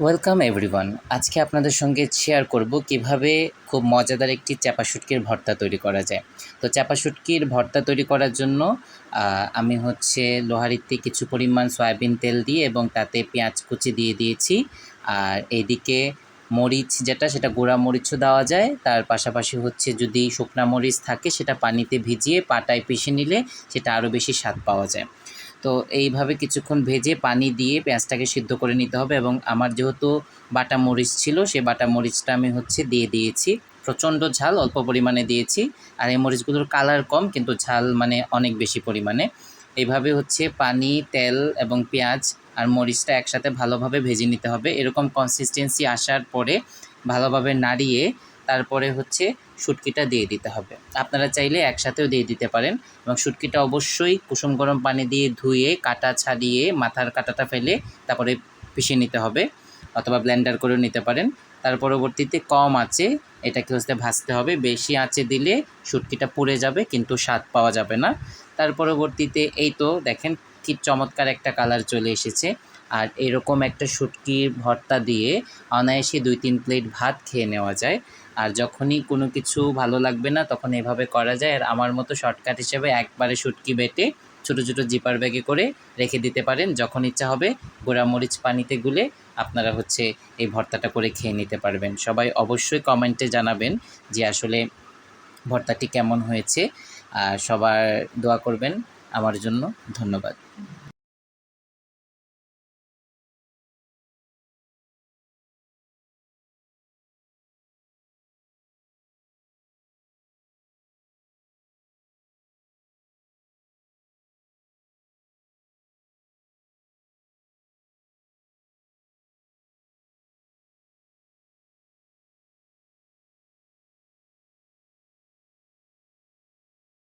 Welcome everyone. আজকে আপনাদের সঙ্গে শেয়ার করব কিভাবে খুব মজাদার একটি চাপা শুটকির ভর্তা তৈরি করা যায়। তো চাপা শুটকির ভর্তা তৈরি করার জন্য আমি লোহারিতে কিছু পরিমাণ সয়াবিন তেল দিয়ে এবং তাতে পেঁয়াজ কুচি দিয়ে দিয়েছি। আর এইদিকে মরিচ সেটা গুঁড়া মরিচও দেওয়া যায়। তার পাশাপাশি যদি শুকনা মরিচ থাকে সেটা পানিতে ভিজিয়ে পাটায় পিষে নিলে সেটা আরও বেশি স্বাদ পাওয়া যায়। তো এইভাবে কিছুক্ষণ ভেজে পানি দিয়ে পেঁয়াজটাকে সিদ্ধ করে নিতে হবে এবং আমার যেহেতু বাটা মরিচ ছিল সেই বাটা মরিচটা আমি দিয়ে দিয়েছি। প্রচণ্ড ঝাল অল্প পরিমাণে দিয়েছি। আর এই মরিচগুলোর কালার কম কিন্তু ঝাল অনেক বেশি পরিমাণে। এইভাবে পানি, তেল এবং পেঁয়াজ আর মরিচটা একসাথে ভালোভাবে ভেজে নিতে হবে। এরকম কনসিস্টেন্সি আসার পরে ভালোভাবে নাড়িয়ে তারপরে শুটকিটা দিয়ে দিতে হবে। আপনারা চাইলে একসাথেও দিয়ে দিতে পারেন এবং শুটকিটা অবশ্যই কুসুম গরম পানি দিয়ে ধুয়ে কাটা ছাড়িয়ে মাথার কাঁটাটা ফেলে তারপরে পিষে নিতে হবে, অথবা ব্লেন্ডার করেও নিতে পারেন। তার পরবর্তীতে কম আঁচে এটাকে ভাজতে হবে। বেশি আঁচে দিলে শুটকিটা পুড়ে যাবে কিন্তু স্বাদ পাওয়া যাবে না। তার পরবর্তীতে এই তো দেখেন কি চমৎকার একটা কালার চলে এসেছে। আর এরকম একটা শুটকির ভর্তা দিয়ে অনায়াসে 2-3 প্লেট ভাত খেয়ে নেওয়া যায়। আর যখনই কোনো কিছু ভালো লাগবে না তখন এভাবে করা যায়। আর আমার মতো শর্টকাট হিসেবে একবারে শুটকি বেটে ছোটো ছোটো জিপার ব্যাগে করে রেখে দিতে পারেন। যখন ইচ্ছা হবে গুঁড়া মরিচ পানিতে গুলে আপনারা এই ভর্তাটা করে খেয়ে নিতে পারবেন। সবাই অবশ্যই কমেন্টে জানাবেন যে আসলে ভর্তাটি কেমন হয়েছে। আর সবার দোয়া করবেন আমার জন্য। ধন্যবাদ।